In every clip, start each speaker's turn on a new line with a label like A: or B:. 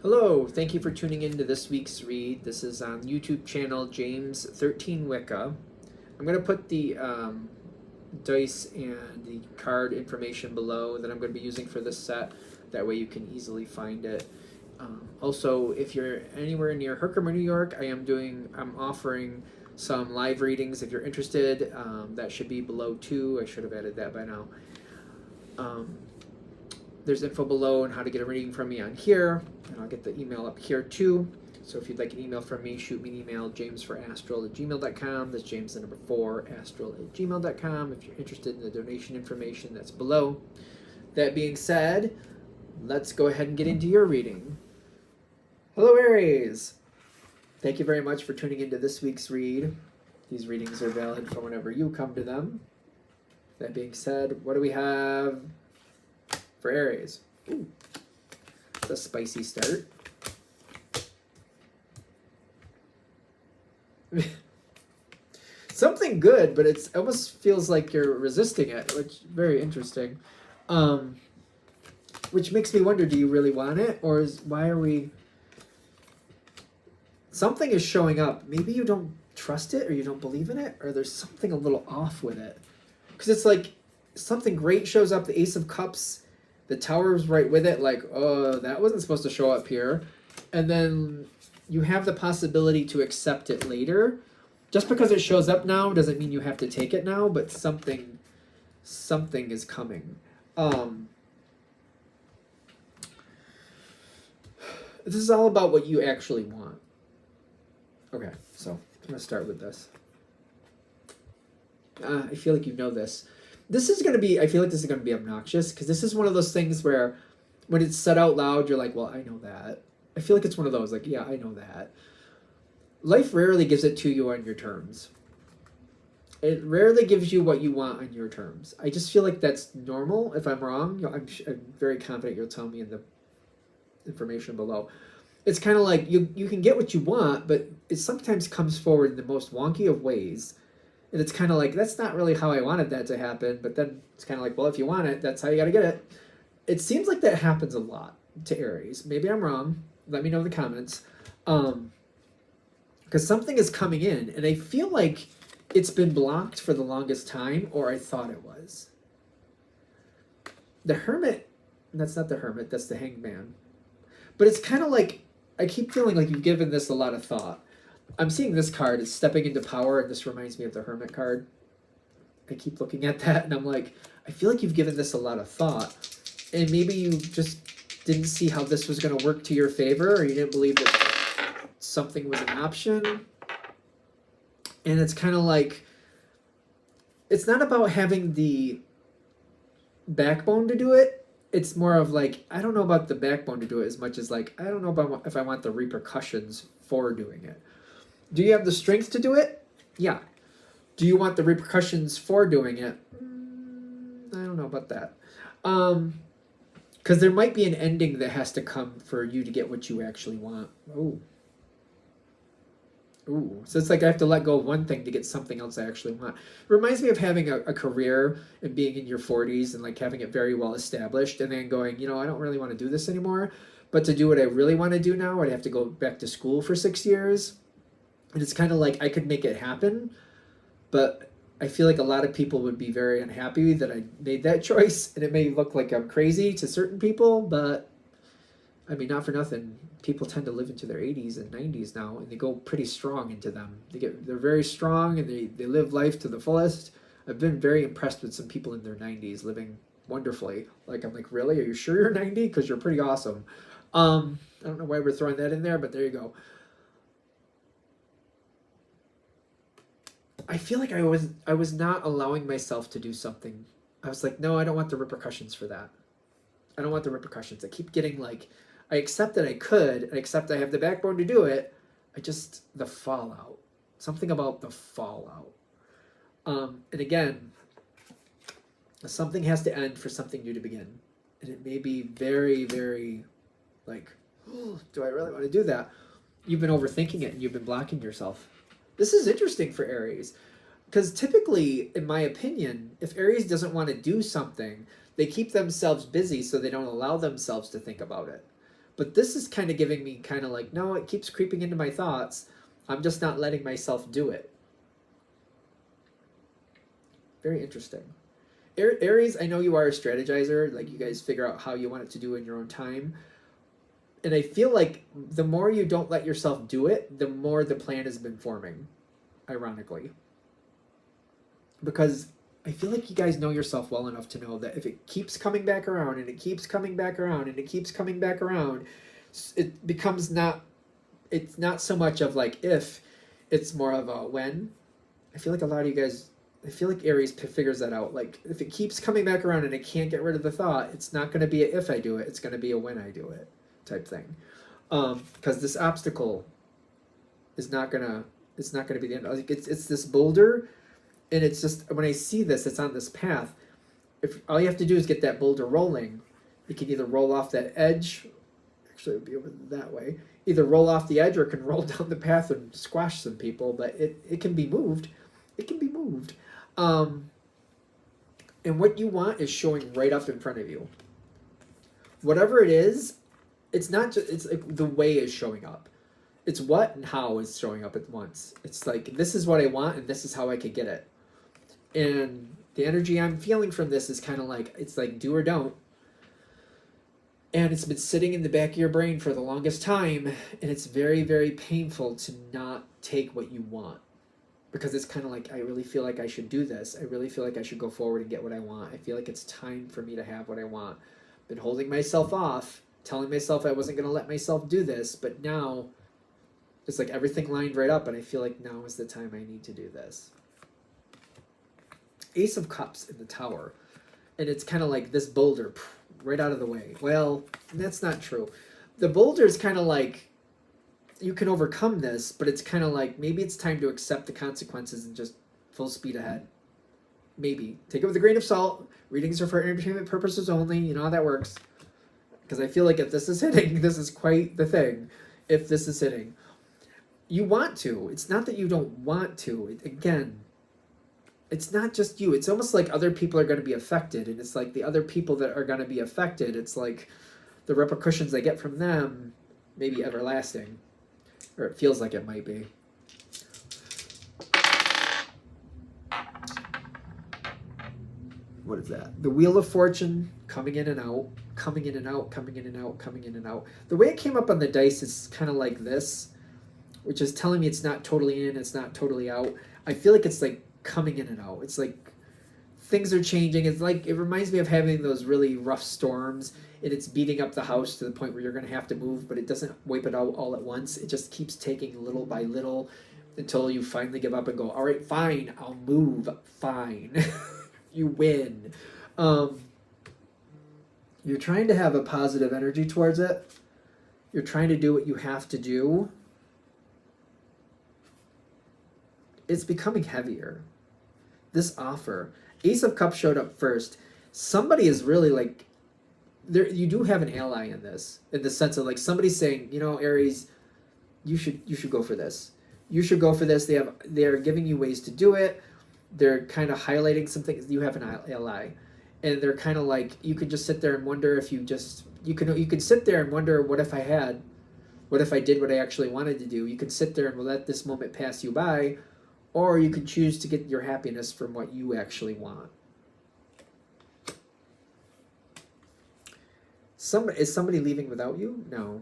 A: Hello, thank you for tuning in to this week's read. This is on YouTube channel James 13 Wicca. I'm going to put the dice and the card information below that I'm going to be using for this set. That way you can easily find it. Also, if you're anywhere near Herkimer, New York, I'm offering some live readings if you're interested. That should be below too. I should have added that by now. There's info below on how to get a reading from me on here, and I'll get the email up here too. So if you'd like an email from me, shoot me an email, jamesforastral@gmail.com. That's James the number 4, astral@gmail.com. If you're interested in the donation information, that's below. That being said, let's go ahead and get into your reading. Hello, Aries. Thank you very much for tuning into this week's read. These readings are valid for whenever you come to them. That being said, what do we have for Aries? Ooh, it's a spicy start. Something good, but it almost feels like you're resisting it, which is very interesting. Which makes me wonder, do you really want it? Or why are we... Something is showing up. Maybe you don't trust it, or you don't believe in it, or there's something a little off with it. Because it's like something great shows up, the Ace of Cups, the Tower's right with it, like, oh, that wasn't supposed to show up here. And then you have the possibility to accept it later. Just because it shows up now doesn't mean you have to take it now, but something is coming. This is all about what you actually want. Okay, so I'm going to start with this. I feel like you know this. This is going to be, I feel like this is going to be obnoxious, because this is one of those things where when it's said out loud, you're like, well, I know that. I feel like it's one of those, like, yeah, I know that. Life rarely gives it to you on your terms. It rarely gives you what you want on your terms. I just feel like that's normal. If I'm wrong, I'm very confident you'll tell me in the information below. It's kind of like you can get what you want, but it sometimes comes forward in the most wonky of ways. And it's kind of like, that's not really how I wanted that to happen. But then it's kind of like, well, if you want it, that's how you got to get it. It seems like that happens a lot to Aries. Maybe I'm wrong. Let me know in the comments. Because something is coming in, and I feel like it's been blocked for the longest time, or I thought it was. The Hermit, that's not the Hermit, that's the Hangman. But it's kind of like, I keep feeling like you've given this a lot of thought. I'm seeing this card is stepping into power, and this reminds me of the Hermit card. I keep looking at that, and I'm like, I feel like you've given this a lot of thought. And maybe you just didn't see how this was going to work to your favor, or you didn't believe that something was an option. And it's kind of like, it's not about having the backbone to do it. It's more of like, I don't know about the backbone to do it as much as like, I don't know about if I want the repercussions for doing it. Do you have the strength to do it? Yeah. Do you want the repercussions for doing it? I don't know about that. Because there might be an ending that has to come for you to get what you actually want. Oh. Ooh, so it's like I have to let go of one thing to get something else I actually want. It reminds me of having a career and being in your 40s and like having it very well established and then going, you know, I don't really want to do this anymore. But to do what I really want to do now, I'd have to go back to school for 6 years. And it's kind of like I could make it happen, but I feel like a lot of people would be very unhappy that I made that choice. And it may look like I'm crazy to certain people, but I mean, not for nothing. People tend to live into their 80s and 90s now, and they go pretty strong into them. They're very strong, and they live life to the fullest. I've been very impressed with some people in their 90s living wonderfully. Like, I'm like, really? Are you sure you're 90? Because you're pretty awesome. I don't know why we're throwing that in there, but there you go. I feel like I was not allowing myself to do something. I was like, no, I don't want the repercussions for that. I don't want the repercussions. I keep getting like, I accept that I could, I accept I have the backbone to do it. The fallout. Something about the fallout. And again, something has to end for something new to begin. And it may be very, very like, oh, do I really want to do that? You've been overthinking it and you've been blocking yourself. This is interesting for Aries. Because typically, in my opinion, if Aries doesn't want to do something, they keep themselves busy so they don't allow themselves to think about it. But this is kind of giving me kind of like, no, it keeps creeping into my thoughts. I'm just not letting myself do it. Very interesting. Aries, I know you are a strategizer. Like, you guys figure out how you want it to do in your own time. And I feel like the more you don't let yourself do it, the more the plan has been forming, ironically. Because I feel like you guys know yourself well enough to know that if it keeps coming back around and it keeps coming back around and it keeps coming back around, it becomes it's not so much of like if, it's more of a when. I feel like a lot of you guys, I feel like Aries figures that out. Like, if it keeps coming back around and it can't get rid of the thought, it's not going to be a if I do it, it's going to be a when I do it type thing. Because this obstacle is not gonna be the end. Like, it's this boulder, and it's just, when I see this, it's on this path. If all you have to do is get that boulder rolling, it can either roll off that edge. Actually, it would be over that way. Either roll off the edge, or it can roll down the path and squash some people. But it can be moved. It can be moved. And what you want is showing right up in front of you. Whatever it is, it's not just, it's like the way is showing up. It's what and how is showing up at once. It's like, this is what I want and this is how I could get it. And the energy I'm feeling from this is kind of like, it's like do or don't. And it's been sitting in the back of your brain for the longest time, and it's very, very painful to not take what you want. Because it's kind of like, I really feel like I should do this. I really feel like I should go forward and get what I want. I feel like it's time for me to have what I want. Been holding myself off, telling myself I wasn't going to let myself do this, but now it's like everything lined right up, and I feel like now is the time I need to do this. Ace of Cups in the Tower, and it's kind of like this boulder right out of the way. Well, that's not true. The boulder is kind of like, you can overcome this, but it's kind of like, maybe it's time to accept the consequences and just full speed ahead. Maybe. Take it with a grain of salt. Readings are for entertainment purposes only. You know how that works. Because I feel like if this is hitting, this is quite the thing. If this is hitting. You want to. It's not that you don't want to. Again, it's not just you. It's almost like other people are going to be affected. And it's like the other people that are going to be affected, it's like the repercussions they get from them may be everlasting. Or it feels like it might be. What is that? The Wheel of Fortune coming in and out, coming in and out, coming in and out, coming in and out. The way it came up on the dice is kind of like this, which is telling me it's not totally in, it's not totally out. I feel like it's like coming in and out. It's like things are changing. It's like, it reminds me of having those really rough storms, and it's beating up the house to the point where you're going to have to move, but it doesn't wipe it out all at once. It just keeps taking little by little until you finally give up and go, all right, fine, I'll move, fine. You win. You're trying to have a positive energy towards it. You're trying to do what you have to do. It's becoming heavier. This offer. Ace of Cups showed up first. Somebody is really like, there. You do have an ally in this, in the sense of like somebody's saying, you know, Aries, you should go for this. You should go for this. They're giving you ways to do it. They're kind of highlighting some things. You have an ally, and they're kind of like, you could just sit there and wonder if you could sit there and wonder, what if I did what I actually wanted to do. You could sit there and let this moment pass you by, or you could choose to get your happiness from what you actually want. Is somebody leaving without you? No.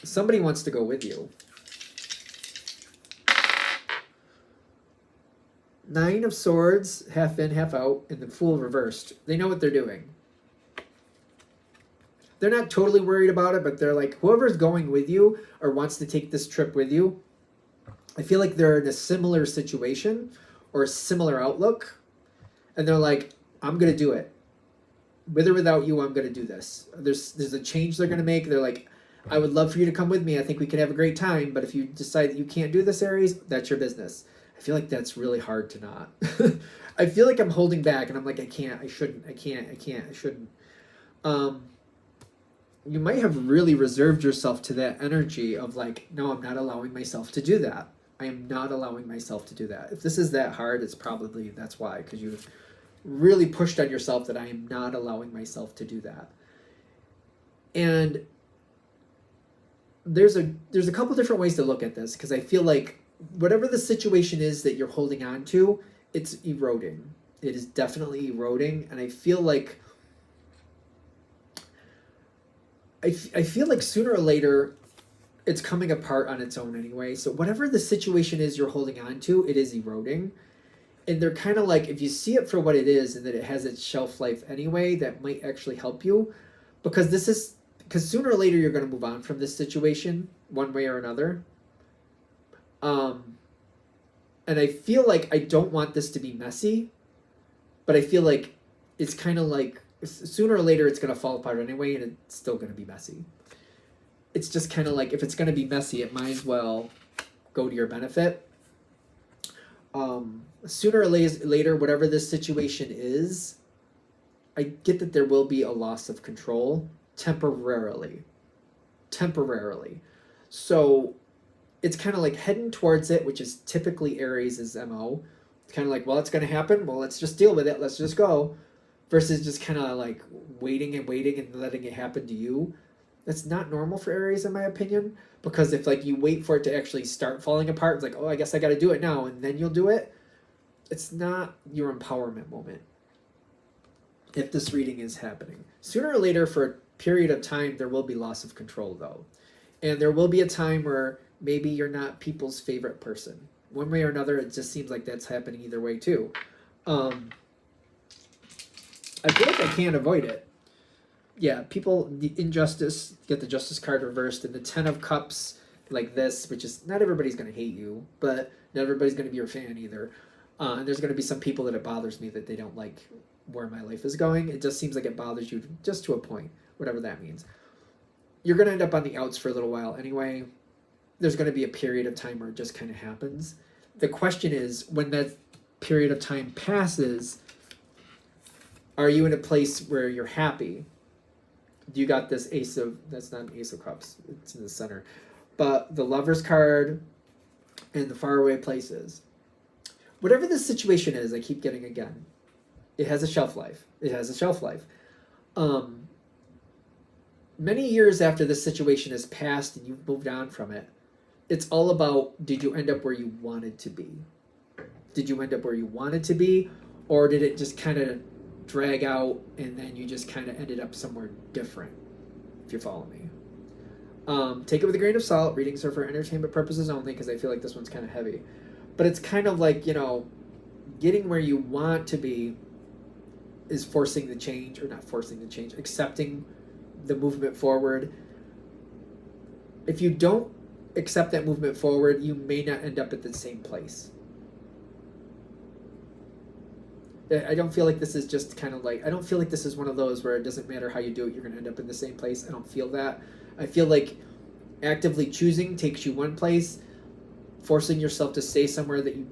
A: Somebody wants to go with you. Nine of Swords, half in, half out, and the Fool reversed. They know what they're doing. They're not totally worried about it, but they're like, whoever's going with you or wants to take this trip with you, I feel like they're in a similar situation or a similar outlook. And they're like, I'm going to do it. With or without you, I'm going to do this. There's a change they're going to make. They're like, I would love for you to come with me. I think we could have a great time. But if you decide that you can't do this, Aries, that's your business. I feel like that's really hard to not. I feel like I'm holding back, and I'm like, I can't, I shouldn't, I can't, I shouldn't. You might have really reserved yourself to that energy of like, no, I'm not allowing myself to do that. I am not allowing myself to do that. If this is that hard, it's probably, that's why, because you've really pushed on yourself that I am not allowing myself to do that. And there's a couple different ways to look at this, because I feel like whatever the situation is that you're holding on to, it's eroding. It is definitely eroding, and I feel like I feel like sooner or later it's coming apart on its own anyway. So whatever the situation is you're holding on to, it is eroding. And they're kind of like, if you see it for what it is and that it has its shelf life anyway, that might actually help you, because sooner or later you're going to move on from this situation one way or another. And I feel like I don't want this to be messy, but I feel like it's kind of like sooner or later it's going to fall apart anyway, and it's still going to be messy. It's just kind of like, if it's going to be messy, it might as well go to your benefit. Sooner or later, whatever this situation is, I get that there will be a loss of control temporarily. So it's kind of like heading towards it, which is typically Aries' MO. It's kind of like, well, it's going to happen. Well, let's just deal with it. Let's just go. Versus just kind of like waiting and letting it happen to you. That's not normal for Aries, in my opinion. Because if like you wait for it to actually start falling apart, it's like, oh, I guess I got to do it now, and then you'll do it. It's not your empowerment moment. If this reading is happening. Sooner or later, for a period of time, there will be loss of control, though. And there will be a time where maybe you're not people's favorite person. One way or another, it just seems like that's happening either way, too. I feel like I can't avoid it. Yeah, people, the injustice, get the Justice card reversed, and the Ten of Cups like this, which is, not everybody's going to hate you, but not everybody's going to be your fan either. And there's going to be some people that it bothers me that they don't like where my life is going. It just seems like it bothers you just to a point, whatever that means. You're going to end up on the outs for a little while anyway. There's going to be a period of time where it just kind of happens. The question is, when that period of time passes, are you in a place where you're happy? You got this that's not an Ace of Cups, it's in the center. But the Lover's card and the faraway places. Whatever the situation is, I keep getting again, it has a shelf life. Many years after this situation has passed and you've moved on from it, it's all about, did you end up where you wanted to be? Or did it just kind of drag out and then you just kind of ended up somewhere different, if you follow me? Take it with a grain of salt. Readings are for entertainment purposes only, because I feel like this one's kind of heavy. But it's kind of like, getting where you want to be is forcing the change, or not forcing the change, accepting the movement forward. If you don't accept that movement forward, you may not end up at the same place. I don't feel like this is just kind of like, I don't feel like this is one of those where it doesn't matter how you do it, you're going to end up in the same place. I don't feel that. I feel like actively choosing takes you one place. Forcing yourself to stay somewhere that you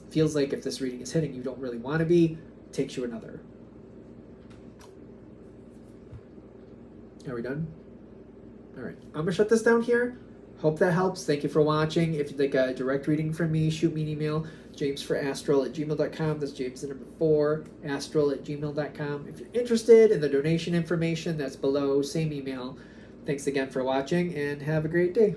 A: feels like, if this reading is hitting, you don't really want to be, takes you another. Are we done? All right. I'm going to shut this down here. Hope that helps. Thank you for watching. If you'd like a direct reading from me, shoot me an email, jamesforastral@gmail.com. That's James the number 4, astral@gmail.com. If you're interested in the donation information, that's below, same email. Thanks again for watching, and have a great day.